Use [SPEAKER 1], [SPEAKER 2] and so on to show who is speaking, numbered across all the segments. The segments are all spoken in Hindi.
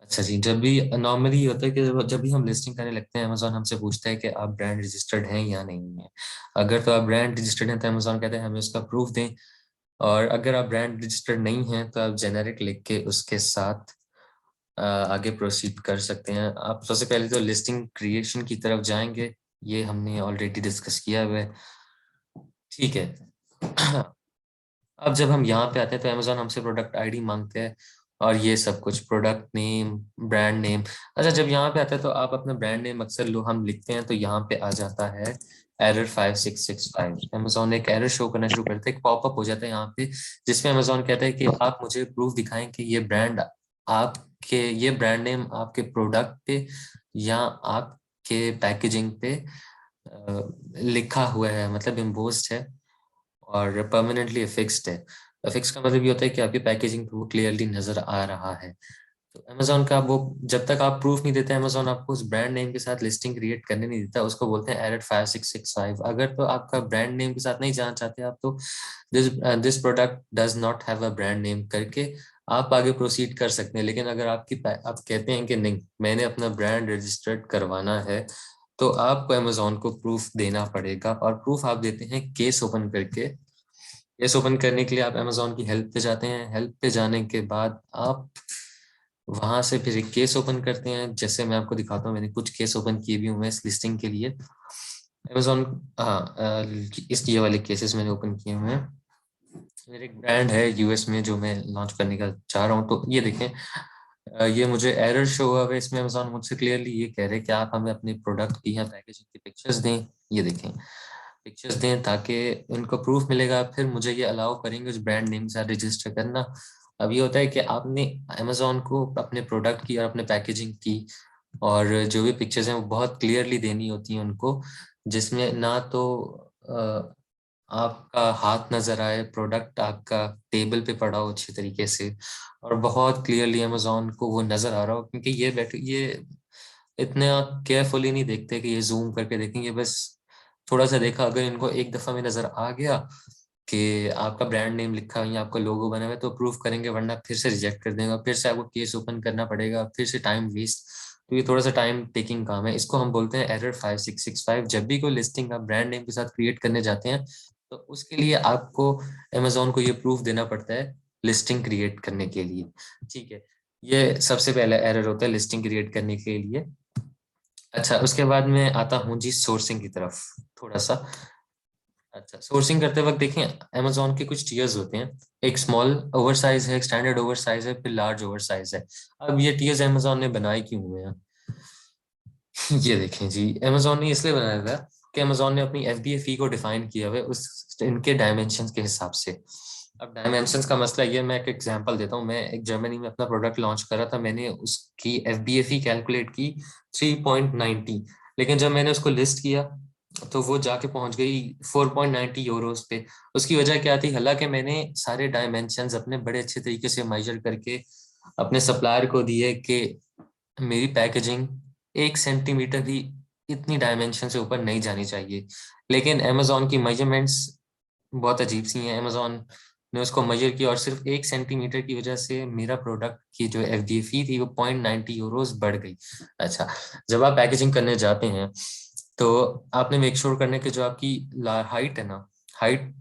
[SPEAKER 1] अच्छा जी, जब भी नॉर्मली ये होता है कि जब भी हम लिस्टिंग करने लगते हैं, अमेजोन हमसे पूछता है कि आप ब्रांड रजिस्टर्ड हैं या नहीं है। अगर तो आप ब्रांड रजिस्टर्ड हैं तो अमेजोन कहते हैं हमें उसका प्रूफ दें, और अगर आप ब्रांड रजिस्टर्ड नहीं हैं तो आप जेनेरिक लिख के उसके साथ आगे प्रोसीड कर सकते हैं। आप सबसे पहले तो लिस्टिंग क्रिएशन की तरफ जाएंगे, ये हमने ऑलरेडी डिस्कस किया हुआ है, ठीक है। अब जब हम यहाँ पे आते हैं तो अमेजोन हमसे प्रोडक्ट आईडी मांगते हैं और ये सब कुछ, प्रोडक्ट नेम, ब्रांड नेम। अच्छा, जब यहाँ पे आता है तो आप अपना ब्रांड नेम अक्सर लो हम लिखते हैं तो यहाँ पे आ जाता है एरर 5665। अमेजोन एक एरर शो करना शुरू करता है, एक पॉपअप हो जाता है यहाँ पे, जिसमें अमेजोन कहता है कि आप मुझे प्रूफ दिखाएं कि ये ब्रांड नेम आपके प्रोडक्ट पे या आपके पैकेजिंग पे लिखा हुआ है, मतलब इम्पोज्ड है और परमानेंटली फिक्स्ड है। फिक्स का मतलब ये होता है कि आपकी पैकेजिंग पे वो क्लियरली नजर आ रहा है। तो अमेजोन का वो, जब तक आप प्रूफ नहीं देते अमेजोन आपको उस ब्रांड नेम के साथ लिस्टिंग क्रिएट करने नहीं देता, उसको बोलते हैं एरर 5665। अगर तो आपका ब्रांड नेम के साथ नहीं जाना चाहते आप, तो this product does not have a brand name करके आप आगे प्रोसीड कर सकते हैं। लेकिन अगर आप कहते हैं कि नहीं, मैंने अपना ब्रांड रजिस्टर्ड करवाना है, तो आपको अमेजोन को प्रूफ देना पड़ेगा। और प्रूफ आप देते हैं केस ओपन करके। केस ओपन करने के लिए आप अमेजोन की हेल्प पे जाते हैं, हेल्प पे जाने के बाद आप वहां से फिर एक केस ओपन करते हैं। जैसे मैं आपको दिखाता हूँ, मैंने कुछ केस ओपन किए भी हुए हैं इस लिस्टिंग के लिए। अमेजोन, हाँ, इस ये वाले केसेस मैंने ओपन किए हुए हैं। मेरे एक ब्रांड है यूएस में जो मैं लॉन्च करने का चाह रहा हूँ, तो ये देखें, ये मुझे एरर शो हुआ है इसमें। अमेजोन मुझसे क्लियरली ये कह रहे हैं कि आप हमें अपने प्रोडक्ट की या पैकेजिंग की पिक्चर्स दें। ये देखें, पिक्चर्स दें ताकि उनको प्रूफ मिलेगा, फिर मुझे ये अलाउ करेंगे उस ब्रांड नेम के साथ रजिस्टर करना। अब ये होता है कि आपने अमेजोन को अपने प्रोडक्ट की और अपने पैकेजिंग की और जो भी पिक्चर्स हैं वो बहुत क्लियरली देनी होती हैं उनको, जिसमें ना तो आपका हाथ नजर आए, प्रोडक्ट आपका टेबल पे पड़ा हो अच्छे तरीके से, और बहुत क्लियरली अमेजोन को वो नजर आ रहा हो। क्योंकि ये इतने केयरफुली नहीं देखते कि ये जूम करके देखेंगे, बस थोड़ा सा देखा, अगर इनको एक दफा में नजर आ गया कि आपका ब्रांड नेम लिखा हुआ है, आपका लोगो बना हुआ है, तो अप्रूव करेंगे, वरना फिर से रिजेक्ट कर देंगे, फिर से आपको केस ओपन करना पड़ेगा, फिर से टाइम वेस्ट। तो ये थोड़ा सा टाइम टेकिंग काम है, इसको हम बोलते हैं एरर 5665। जब भी कोई लिस्टिंग आप ब्रांड नेम के साथ क्रिएट करने जाते हैं, तो उसके लिए आपको अमेजोन को ये प्रूफ देना पड़ता है लिस्टिंग क्रिएट करने के लिए, ठीक है। ये सबसे पहला एरर होता है लिस्टिंग क्रिएट करने के लिए। अच्छा, उसके बाद मैं आता हूँ जी सोर्सिंग की तरफ थोड़ा सा। अच्छा, सोर्सिंग करते वक्त देखें, अमेजोन के कुछ टीयर्स होते हैं। एक स्मॉल ओवर साइज है, एक स्टैंडर्ड ओवर साइज है, फिर लार्ज ओवर साइज है। अब ये टीयर्स अमेजोन ने बनाए क्यों हुए हैं? ये देखें जी, अमेजोन ने इसलिए बनाया था कि अमेजोन ने अपनी एफबीएफई को डिफाइन किया हुआ है उस इनके डायमेंशंस के हिसाब से। अब डायमेंशंस का मसला ये, मैं एक एग्जांपल देता हूँ। मैं एक जर्मनी में अपना प्रोडक्ट लॉन्च कर रहा था, मैंने उसकी एफबीएफई कैलकुलेट की 3.90, लेकिन जब मैंने उसको लिस्ट किया तो वो जाके पहुंच गई 4.90 यूरोस पे। उसकी वजह क्या थी? हालांकि मैंने सारे डायमेंशंस अपने बड़े अच्छे तरीके से मेजर करके अपने सप्लायर को दिए कि मेरी पैकेजिंग 1 सेंटीमीटर भी इतनी डायमेंशन से ऊपर नहीं जानी चाहिए, लेकिन अमेजोन की मेजरमेंट्स बहुत अजीब सी हैं। अमेजोन ने उसको मेजर किया और सिर्फ 1 सेंटीमीटर की वजह से मेरा प्रोडक्ट की जो एफडीएफई थी वो 0.90 यूरोस बढ़ गई। अच्छा, जब आप पैकेजिंग करने जाते हैं तो आपने मेक श्योर करने की जो आपकी हाइट है ना, हाइट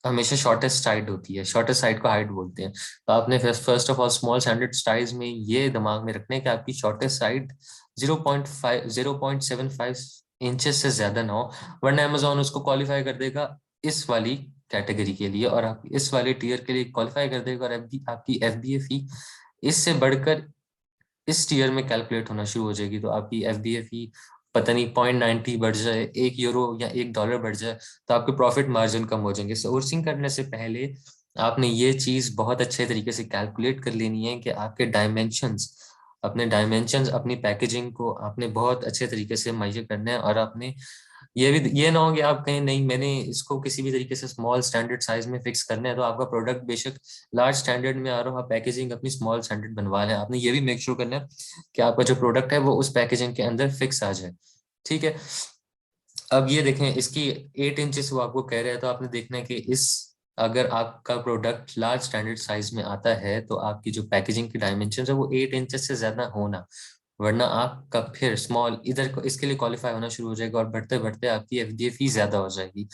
[SPEAKER 1] हमेशा शॉर्टेस्ट साइड होती है, शॉर्टेस्ट साइड को हाइट बोलते हैं। तो आपने first of all small standard size में ये दिमाग में रखना है कि आपकी शॉर्टेस्ट साइड 0.75 इंचेस से ज्यादा ना हो, वरना अमेजोन उसको क्वालिफाई कर देगा इस वाली कैटेगरी के लिए, और आप इस वाले टीयर के लिए क्वालिफाई कर देगा, और आपकी एफबीएफई इससे बढ़कर इस टीयर में कैलकुलेट होना शुरू हो जाएगी। तो आपकी एफबीएफई पता नहीं 0.90 बढ़ जाए, 1 यूरो या $1 बढ़ जाए, तो आपके प्रॉफिट मार्जिन कम हो जाएंगे। सोर्सिंग करने से पहले आपने ये चीज बहुत अच्छे तरीके से कैलकुलेट कर लेनी है कि आपके डायमेंशंस, अपनी पैकेजिंग को आपने बहुत अच्छे तरीके से मेजर करना है। और आपने ये ना हो कि आप कहें नहीं, मैंने इसको किसी भी तरीके से स्मॉल स्टैंडर्ड साइज में फिक्स करना है, तो आपका प्रोडक्ट बेशक लार्ज स्टैंडर्ड में आ रहा हो, आप पैकेजिंग अपनी स्मॉल स्टैंडर्ड बनवा लें। आपने ये भी मेक श्योर करना है कि आपका जो प्रोडक्ट है वो उस पैकेजिंग के अंदर फिक्स आ जाए, ठीक है। अब ये देखें, इसकी 8 इंचेस वो आपको कह रहे हैं, तो आपने देखना है कि इस अगर आपका प्रोडक्ट लार्ज स्टैंडर्ड साइज में आता है तो आपकी जो पैकेजिंग की डायमेंशन है वो 8 इंचेस से ज्यादा होना, वरना आपका फिर स्मॉल इधर को इसके लिए क्वालिफाई होना शुरू हो जाएगा और बढ़ते बढ़ते आपकी एफडीए फी ज्यादा हो जाएगी।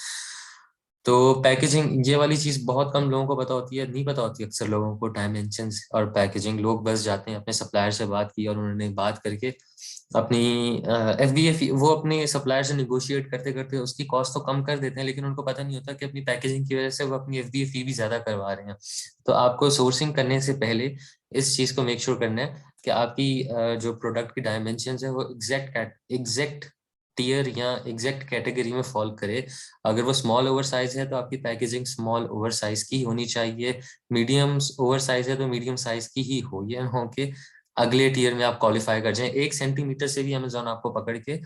[SPEAKER 1] तो पैकेजिंग ये वाली चीज बहुत कम लोगों को पता होती है, नहीं पता होती अक्सर लोगों को डायमेंशंस और पैकेजिंग। लोग बस जाते हैं अपने सप्लायर से बात की और उन्होंने बात करके अपनी एफबीए वो अपने सप्लायर से निगोशिएट करते करते उसकी कॉस्ट तो कम कर देते हैं, लेकिन उनको पता नहीं होता कि अपनी पैकेजिंग की वजह से वो अपनी एफबीए फी भी ज्यादा करवा रहे हैं। तो आपको सोर्सिंग करने से पहले इस चीज को मेक श्योर करना है कि आपकी जो प्रोडक्ट की डायमेंशन है वो एग्जैक्ट टीयर या एग्जैक्ट कैटेगरी में फॉल करे। अगर वो स्मॉल ओवर साइज है तो आपकी पैकेजिंग स्मॉल ओवर साइज की होनी चाहिए, मीडियम ओवर साइज है तो मीडियम साइज की ही हो, ये हो के अगले टीयर में आप क्वालिफाई कर जाएं। 1 सेंटीमीटर से भी अमेजोन आपको पकड़ के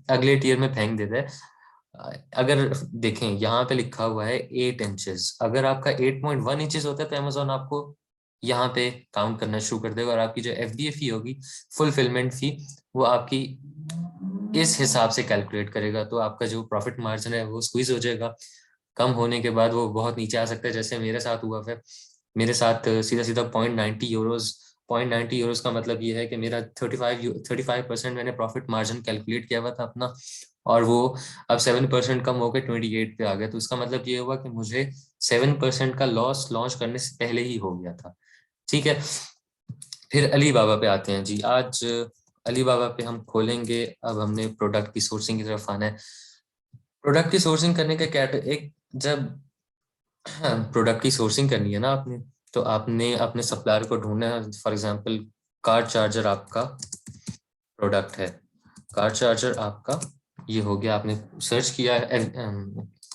[SPEAKER 1] अगले टीयर में फेंक देता है। अगर देखें यहाँ पे लिखा हुआ है 8 इंचेस, अगर आपका 8.1 इंचेस होता है तो अमेजोन आपको यहाँ पे काउंट करना शुरू कर देगा और आपकी जो एफडीए फी होगी, फुलफिलमेंट फी, वो आपकी इस हिसाब से कैलकुलेट करेगा। तो आपका जो प्रॉफिट मार्जिन है वो स्क्वीज हो जाएगा। कम होने के बाद वो बहुत नीचे आ सकता है, जैसे मेरे साथ हुआ है। मेरे साथ सीधा सीधा 0.90 यूरोज, 0.90 यूरोज का मतलब ये है कि मेरा 35% मैंने प्रॉफिट मार्जिन कैलकुलेट किया हुआ था अपना, और वो अब 7% कम होकर 28 पे आ गया। तो इसका मतलब ये हुआ कि मुझे 7% का लॉस लॉन्च करने से पहले ही हो गया था। ठीक है, फिर अली बाबा पे आते हैं जी। आज अली बाबा पे हम खोलेंगे। अब हमने प्रोडक्ट की सोर्सिंग की तरफ आना है। प्रोडक्ट की सोर्सिंग करने का क्या एक, जब प्रोडक्ट की सोर्सिंग करनी है ना आपने, तो आपने अपने सप्लायर को ढूंढना है। फॉर एग्जांपल कार चार्जर आपका प्रोडक्ट है, कार चार्जर आपका ये हो गया, आपने सर्च किया है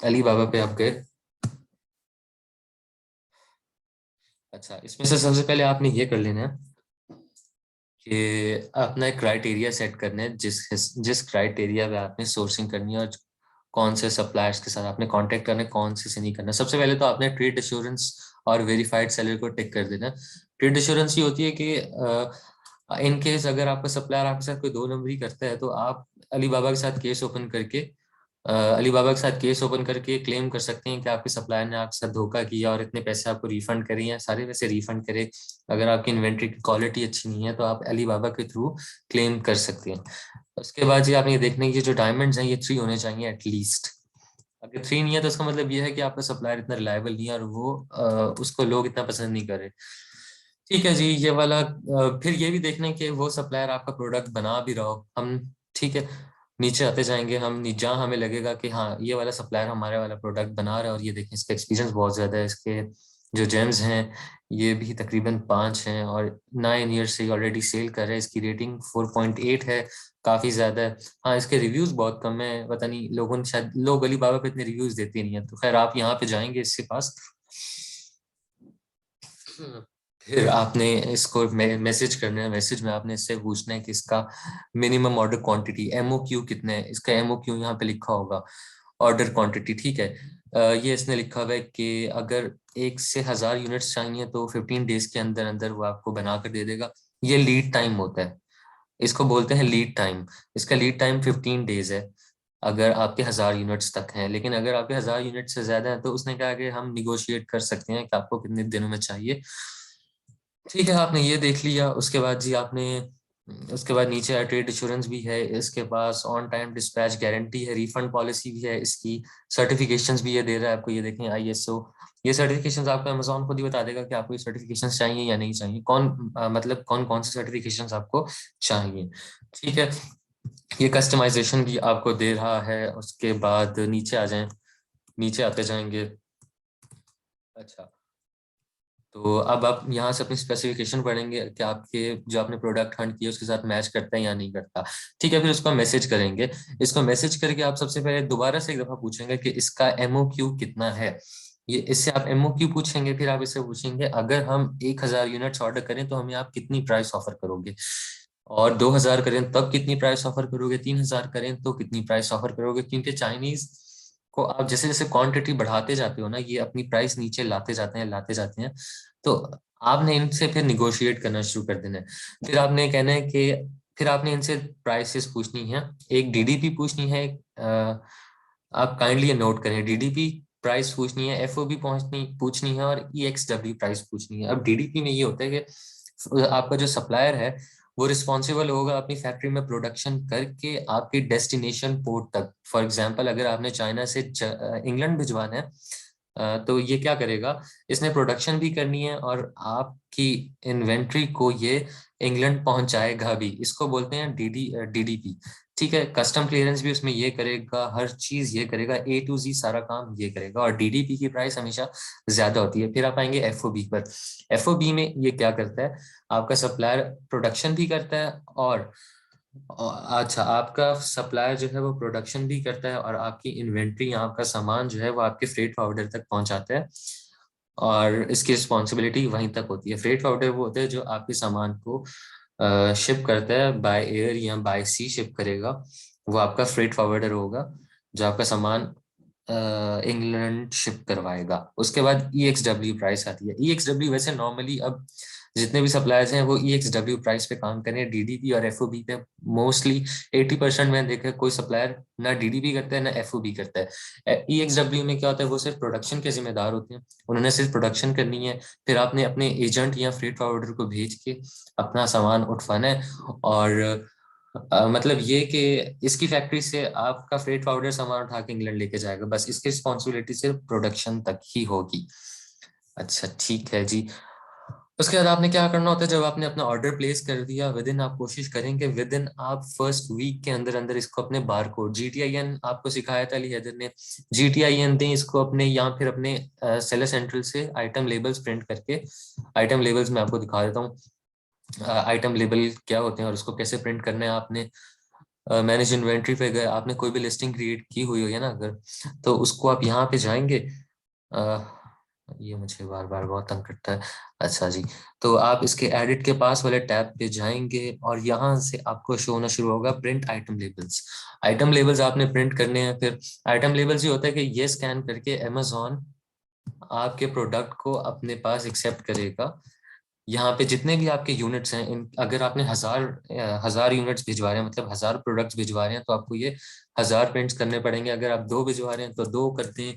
[SPEAKER 1] अली बाबा पे आप गए। अच्छा, इसमें से सबसे पहले आपने ये कर लेना है कि अपना एक क्राइटेरिया सेट करना है, जिस क्राइटेरिया पे आपने सोर्सिंग करनी है और कौन से सप्लायर्स के साथ आपने कांटेक्ट करना है, कौन से नहीं करना। सबसे पहले तो आपने ट्रेड एश्योरेंस और वेरीफाइड सेलर को टिक कर देना। ट्रेड एश्योरेंस ये होती है कि इन केस अगर आपका सप्लायर आपके साथ कोई दो नंबरी करता है तो आप अलीबाबा के साथ केस ओपन करके अलीबाबा के साथ केस ओपन करके क्लेम कर सकते हैं कि आपके सप्लायर ने आपके साथ धोखा किया और इतने पैसे आपको रिफंड करे हैं, सारे पैसे रिफंड करे। अगर आपकी इन्वेंट्री की क्वालिटी अच्छी नहीं है तो आप अलीबाबा के थ्रू क्लेम कर सकते हैं। उसके बाद ये आपने देखने की जो डायमंड्स हैं ये 3 होने चाहिए एटलीस्ट। अगर 3 नहीं है तो इसका मतलब ये है कि आपका सप्लायर इतना रिलायबल नहीं है और वो उसको लोग इतना पसंद नहीं कर रहे। ठीक है जी, ये वाला फिर ये भी देखना है कि वो सप्लायर आपका प्रोडक्ट बना भी रहा हो। हम ठीक है, नीचे आते जाएंगे हम, जहाँ हमें लगेगा कि हाँ ये वाला सप्लायर हमारे वाला प्रोडक्ट बना रहा है और ये देखें इसका एक्सपीरियंस बहुत ज्यादा है, इसके जो जेम्स हैं ये भी तकरीबन 5 हैं और 9 ईयर से ऑलरेडी सेल कर रहे हैं, इसकी रेटिंग 4.8 है, काफी ज्यादा है। हाँ, इसके रिव्यूज बहुत कम है, पता नहीं लोगों ने शायद, लोग अली बाबा पे इतने रिव्यूज देते नहीं है। तो खैर आप यहाँ पे जाएंगे इसके पास, फिर आपने इसको मैसेज करना है। मैसेज में आपने इससे पूछना है कि इसका मिनिमम ऑर्डर क्वांटिटी एमओक्यू कितना है। इसका एमओक्यू यहाँ पे लिखा होगा, ऑर्डर क्वांटिटी। ठीक है, ये इसने लिखा हुआ है कि अगर 1 से 1000 यूनिट्स चाहिए तो 15 डेज के अंदर अंदर वो आपको बना कर दे देगा। ये लीड टाइम होता है, इसको बोलते हैं लीड टाइम। इसका लीड टाइम 15 डेज है अगर आपके 1000 यूनिट्स तक हैं। लेकिन अगर आपके 1000 यूनिट से ज्यादा है तो उसने कहा कि हम निगोशिएट कर सकते हैं कि आपको कितने दिनों में चाहिए। ठीक है, आपने ये देख लिया। उसके बाद जी आपने, उसके बाद नीचे ट्रेड इंश्योरेंस भी है इसके पास, ऑन टाइम डिस्पैच गारंटी है, रिफंड पॉलिसी भी है इसकी, सर्टिफिकेशंस भी ये दे रहा है आपको। ये देखें आईएसओ, ये सर्टिफिकेशंस आपको अमेजोन खुद ही बता देगा कि आपको ये सर्टिफिकेशंस चाहिए या नहीं चाहिए, मतलब कौन कौन से सर्टिफिकेशंस आपको चाहिए। ठीक है, ये कस्टमाइजेशन भी आपको दे रहा है। उसके बाद नीचे आ जाएं, नीचे आते जाएंगे। अच्छा, तो अब आप यहाँ से अपनी स्पेसिफिकेशन पढ़ेंगे कि आपके जो आपने प्रोडक्ट हंट किया उसके साथ मैच करता है या नहीं करता। ठीक है, फिर उसको मैसेज करेंगे। इसको मैसेज करके आप सबसे पहले दोबारा से एक दफा पूछेंगे कि इसका एमओक्यू कितना है। ये इससे आप एमओक्यू पूछेंगे, फिर आप इससे पूछेंगे अगर हम 1000 यूनिट्स ऑर्डर करें तो हमें आप कितनी प्राइस ऑफर करोगे, और 2000 करें तब कितनी प्राइस ऑफर करोगे, 3000 करें तो कितनी प्राइस ऑफर करोगे। क्योंकि चाइनीज को आप जैसे जैसे क्वांटिटी बढ़ाते जाते हो ना, ये अपनी प्राइस नीचे लाते जाते हैं। तो आपने इनसे फिर निगोशिएट करना शुरू कर देना है। फिर आपने कहना है कि, फिर आपने इनसे प्राइसेस पूछनी है, एक डीडीपी पूछनी है। आप काइंडली नोट करें, डीडीपी प्राइस पूछनी है, एफओबी पहुंचनी पूछनी है, और ईएक्सडब्ल्यू प्राइस पूछनी है। अब डीडीपी में ये होता है कि आपका जो सप्लायर है वो रिस्पॉन्सिबल होगा अपनी फैक्ट्री में प्रोडक्शन करके आपके डेस्टिनेशन पोर्ट तक। फॉर एग्जांपल अगर आपने चाइना से इंग्लैंड भिजवाना है, तो ये क्या करेगा, इसने प्रोडक्शन भी करनी है और आपकी इन्वेंट्री को ये इंग्लैंड पहुंचाएगा भी। इसको बोलते हैं डीडीपी। ठीक है, कस्टम क्लियरेंस भी उसमें ये करेगा, हर चीज ये करेगा, ए टू जी सारा काम ये करेगा, और डीडीपी की प्राइस हमेशा ज्यादा होती है। फिर आप आएंगे एफओबी पर। एफओबी में ये क्या करता है, आपका सप्लायर प्रोडक्शन भी करता है अच्छा, आपका सप्लायर जो है वो प्रोडक्शन भी करता है और आपकी इन्वेंट्री, आपका सामान जो है वो आपके फ्रेट फॉरवर्डर तक पहुंचाता है, और इसकी रिस्पॉन्सिबिलिटी वहीं तक होती है। फ्रेट फॉरवर्डर वो होता है जो आपके सामान को शिप करता है, बाय एयर या बाय सी शिप करेगा, वो आपका फ्रेट फॉरवर्डर होगा जो आपका सामान इंग्लैंड शिप करवाएगा। उसके बाद ईएक्सडब्ल्यू प्राइस आती है। ईएक्सडब्ल्यू वैसे नॉर्मली अब जितने भी सप्लायर्स हैं वो ईएक्सडब्ल्यू प्राइस पे काम कर रहे हैं, डीडीपी और एफओबी पे मोस्टली 80% मैंने देखा कोई सप्लायर ना डीडीपी करता है ना एफओबी करता है। ईएक्सडब्ल्यू में क्या होता है, वो सिर्फ प्रोडक्शन के जिम्मेदार होते हैं, उन्होंने सिर्फ प्रोडक्शन करनी है, फिर आपने अपने एजेंट या फ्रेट फॉरवर्डर को भेज के अपना सामान उठवाना है। और मतलब ये कि इसकी फैक्ट्री से आपका फ्रेट फॉरवर्डर सामान उठा के इंग्लैंड लेके जाएगा, बस इसकी रिस्पॉन्सिबिलिटी सिर्फ प्रोडक्शन तक ही होगी। अच्छा ठीक है जी। उसके बाद आपने क्या करना होता है, जब आपने अपना ऑर्डर प्लेस कर दिया, विद इन आप कोशिश करेंगे विद इन आप फर्स्ट वीक के अंदर अंदर इसको अपने बार कोड जीटीआईएन आपको सिखाया था अली हैदर ने, जीटीआईएन दें इसको अपने, या फिर अपने सेलर सेंट्रल से आइटम लेबल्स प्रिंट करके। आइटम लेबल्स मैं आपको दिखा देता हूँ, आइटम लेबल क्या होते हैं और उसको कैसे प्रिंट करना है। आपने मैनेज इन्वेंट्री पे गए, आपने कोई भी लिस्टिंग क्रिएट की हुई हो है ना अगर, तो उसको आप यहाँ पे जाएंगे। ये मुझे बार बार बहुत तंग करता है। अच्छा जी, तो आप इसके एडिट के पास वाले टैब पे जाएंगे और यहाँ से आपको शो होना शुरू होगा print item labels. Item labels आपने प्रिंट करने हैं। फिर आइटम लेबल्स ये होता है कि ये स्कैन करके अमेजोन आपके प्रोडक्ट को अपने पास एक्सेप्ट करेगा। यहाँ पे जितने भी आपके यूनिट्स हैं, अगर आपने हजार यूनिट्स भिजवा रहे हैं, मतलब 1000 प्रोडक्ट्स भिजवा रहे हैं, तो आपको ये 1000 प्रिंट्स करने पड़ेंगे। अगर आप 2 भिजवा रहे हैं तो 2 करते हैं।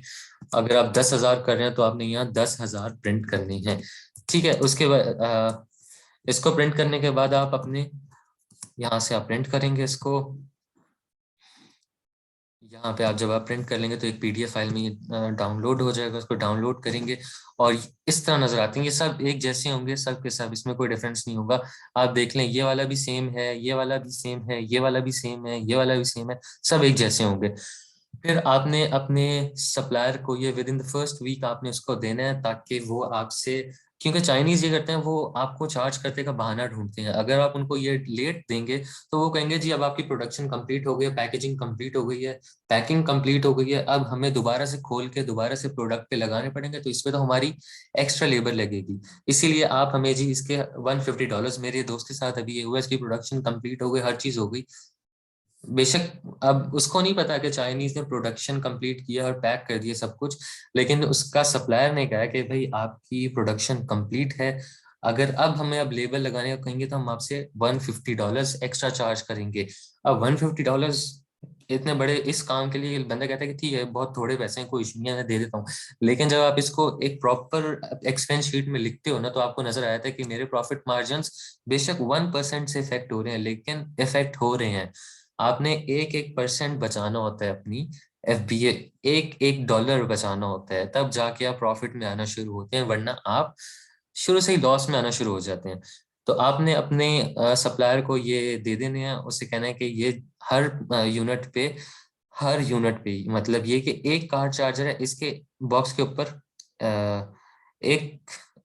[SPEAKER 1] अगर आप 10,000 कर रहे हैं तो आपने यहाँ 10,000 प्रिंट करनी है। ठीक है, उसके बाद इसको प्रिंट करने के बाद आप अपने यहाँ से आप प्रिंट करेंगे इसको। यहाँ पे आप जब आप प्रिंट कर लेंगे तो एक पीडीएफ फाइल में डाउनलोड हो जाएगा, उसको डाउनलोड करेंगे और इस तरह नजर आते हैं। ये सब एक जैसे होंगे सब के सब, इसमें कोई डिफरेंस नहीं होगा। आप देख लें, ये वाला भी सेम है, ये वाला भी सेम है, ये वाला भी सेम है, ये वाला भी सेम है, सब एक जैसे होंगे। फिर आपने अपने सप्लायर को ये within the first week आपने उसको देना है, ताकि वो आपसे, क्योंकि चाइनीज ये करते हैं, वो आपको चार्ज करने का बहाना ढूंढते हैं। अगर आप उनको ये लेट देंगे तो वो कहेंगे जी अब आपकी प्रोडक्शन कंप्लीट हो गई है, पैकेजिंग कंप्लीट हो गई है, पैकिंग कंप्लीट हो गई है, अब हमें दोबारा से खोल के दोबारा से प्रोडक्ट पे लगाने पड़ेंगे, तो इसमें तो हमारी एक्स्ट्रा लेबर लगेगी। इसीलिए आप हमें जी इसके $150, मेरे दोस्त के साथ अभी ये हुआ, इसकी प्रोडक्शन कंप्लीट हो गई, हर चीज हो गई। बेशक अब उसको नहीं पता कि चाइनीज ने प्रोडक्शन कंप्लीट किया और पैक कर दिया सब कुछ, लेकिन उसका सप्लायर ने कहा कि भाई आपकी प्रोडक्शन कंप्लीट है, अगर अब हमें अब लेबल लगाने का कहेंगे तो हम आपसे $150 एक्स्ट्रा चार्ज करेंगे। अब $150 इतने बड़े इस काम के लिए बंदा कहता है कि ठीक है बहुत थोड़े पैसे हैं, कोई इशू नहीं है, मैं दे देता हूँ। लेकिन जब आप इसको एक प्रॉपर एक्सपेंस शीट में लिखते हो ना, तो आपको नजर आया था कि मेरे प्रॉफिट मार्जिन बेशक 1% से इफेक्ट हो रहे हैं, लेकिन इफेक्ट हो रहे हैं। आपने एक एक परसेंट बचाना होता है अपनी एफबीए, एक एक डॉलर बचाना होता है, तब जाके आप प्रॉफिट में आना शुरू होते हैं, वरना आप शुरू से ही लॉस में आना शुरू हो जाते हैं। तो आपने अपने सप्लायर को ये दे देने हैं, उससे कहना है कि ये हर यूनिट पे, हर यूनिट पे मतलब ये कि एक कार चार्जर है, इसके बॉक्स के ऊपर एक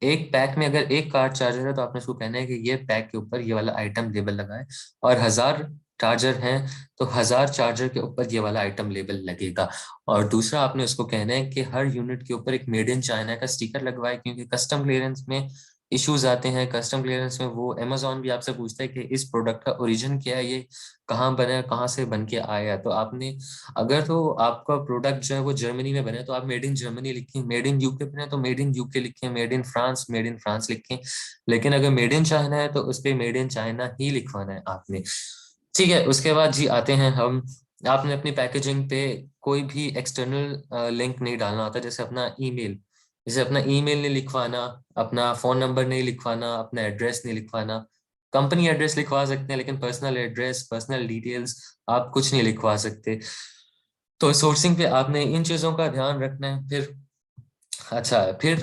[SPEAKER 1] एक पैक में अगर एक कार चार्जर है तो आपने उसको कहना है कि ये पैक के ऊपर ये वाला आइटम लेबल लगाए, और 1000 चार्जर हैं तो 1000 चार्जर के ऊपर ये वाला आइटम लेबल लगेगा। और दूसरा आपने उसको कहना है कि हर यूनिट के ऊपर एक मेड इन चाइना का स्टिकर लगवाए, क्योंकि कस्टम क्लियरेंस में इश्यूज आते हैं। कस्टम क्लियरेंस में वो अमेजोन भी आपसे पूछता है कि इस प्रोडक्ट का ओरिजिन क्या है, ये कहाँ बना है, कहाँ से बन के आया है। तो आपने, अगर तो आपका प्रोडक्ट जो है वो जर्मनी में बने तो आप मेड इन जर्मनी लिखें, मेड इन यूके बने तो मेड इन यूके लिखें, मेड इन फ्रांस लिखें। लेकिन अगर मेड इन चाइना है तो उस पर मेड इन चाइना ही लिखवाना है आपने। ठीक है, उसके बाद जी आते हैं हम आपने अपनी पैकेजिंग पे कोई भी एक्सटर्नल लिंक नहीं डालना होता, जैसे अपना ईमेल, जैसे अपना ईमेल नहीं लिखवाना, अपना फोन नंबर नहीं लिखवाना, अपना एड्रेस नहीं लिखवाना। कंपनी एड्रेस लिखवा सकते हैं, लेकिन पर्सनल एड्रेस, पर्सनल डिटेल्स आप कुछ नहीं लिखवा सकते। तो सोर्सिंग पे आपने इन चीजों का ध्यान रखना है। फिर अच्छा है, फिर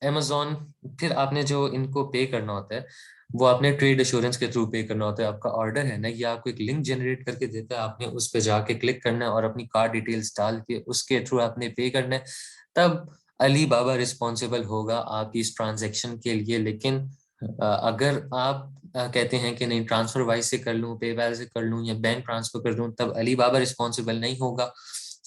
[SPEAKER 1] अमेजोन, फिर आपने जो इनको पे करना होता है वो आपने ट्रेड एश्योरेंस के थ्रू पे करना होता है। आपका ऑर्डर है ना, ये आपको एक लिंक जनरेट करके देता है, आपने उस पे जाके क्लिक करना है और अपनी कार्ड डिटेल्स डाल के उसके थ्रू आपने पे करना है। तब अली बाबा रिस्पॉन्सिबल होगा आपकी इस ट्रांजेक्शन के लिए। लेकिन अगर आप कहते हैं कि नहीं ट्रांसफर वाइज से कर लूँ, पेपैल से कर लूँ या बैंक ट्रांसफर कर दूँ, तब अली बाबा रिस्पॉन्सिबल नहीं होगा।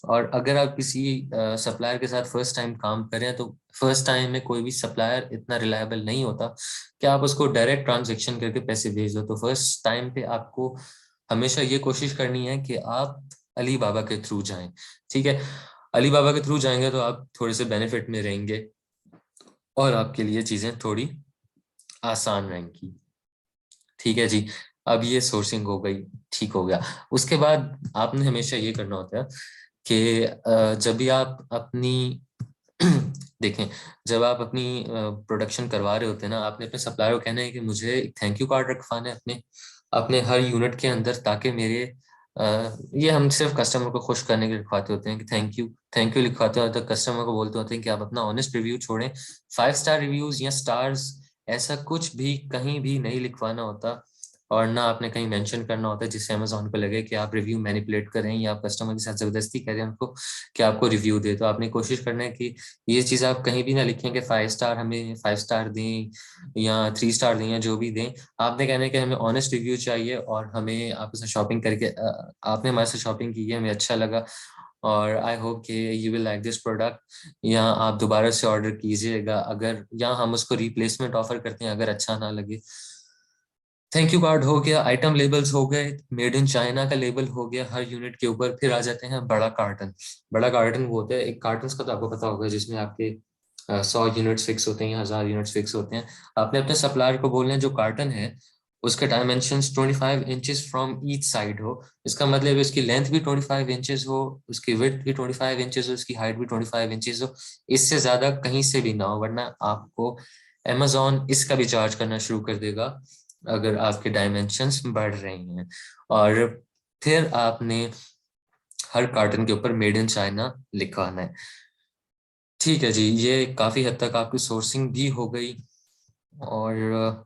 [SPEAKER 1] और अगर आप किसी सप्लायर के साथ फर्स्ट टाइम काम कर रहे हैं, तो फर्स्ट टाइम में कोई भी सप्लायर इतना रिलायबल नहीं होता कि आप उसको डायरेक्ट ट्रांजेक्शन करके पैसे भेज दो। तो फर्स्ट टाइम पे आपको हमेशा ये कोशिश करनी है कि आप अली बाबा के थ्रू जाएं। ठीक है, अली बाबा के थ्रू जाएंगे तो आप थोड़े से बेनिफिट में रहेंगे और आपके लिए चीजें थोड़ी आसान रहेंगी। ठीक है जी, अब ये सोर्सिंग हो गई, ठीक हो गया। उसके बाद आपने हमेशा ये करना होता है कि जब भी आप अपनी देखें, जब आप अपनी प्रोडक्शन करवा रहे होते हैं ना, आपने अपने सप्लायर को कहना है कि मुझे एक थैंक यू कार्ड रखवाना है अपने अपने हर यूनिट के अंदर, ताकि मेरे ये हम सिर्फ कस्टमर को खुश करने के लिए लिखवाते होते हैं कि थैंक यू, थैंक यू लिखवाते होते हैं। कस्टमर को बोलते होते हैं कि आप अपना ऑनेस्ट रिव्यू छोड़ें, 5 स्टार रिव्यूज या स्टार्स ऐसा कुछ भी कहीं भी नहीं लिखवाना होता। और ना आपने कहीं मेंशन करना होता है जिससे अमेजोन को लगे कि आप रिव्यू मैनिपुलेट कर रहे हैं या आप कस्टमर के साथ जबरदस्ती कर रहे हैं उनको कि आपको रिव्यू दे। तो आपने कोशिश करना है कि ये चीज आप कहीं भी ना लिखें कि 5 स्टार, हमें 5 स्टार दें या 3 स्टार दें या जो भी दें। आपने कहना है कि हमें ऑनेस्ट रिव्यू चाहिए और हमें आपसे शॉपिंग करके आपने हमारे से शॉपिंग की है, हमें अच्छा लगा और आई होप कि you will like this product, या आप दोबारा से ऑर्डर कीजिएगा अगर, या हम उसको रिप्लेसमेंट ऑफर करते हैं अगर अच्छा ना लगे। थैंक यू कार्ड हो गया, आइटम लेबल्स हो गए, मेड इन चाइना का लेबल हो गया हर यूनिट के ऊपर। फिर आ जाते हैं बड़ा कार्टन। बड़ा कार्टन वो होता है, एक कार्टन का तो आपको पता होगा जिसमें आपके 100 यूनिट्स फिक्स होते हैं या 1000 यूनिट्स फिक्स होते हैं। आपने अपने सप्लायर को बोलना है जो कार्टन है उसके dimensions 25 inches from each side हो। इसका मतलब है उसकी लेंथ भी 25 इंचेस हो, उसकी विड्थ भी 25 इंचेस हो, उसकी हाइट भी 25 इंचेस हो। इससे ज्यादा कहीं से भी ना हो, वरना आपको Amazon इसका भी चार्ज करना शुरू कर देगा अगर आपके डायमेंशंस बढ़ रहे हैं। और फिर आपने हर कार्टन के ऊपर मेड इन चाइना लिखवाना है। ठीक है जी, ये काफी हद तक आपकी सोर्सिंग भी हो गई। और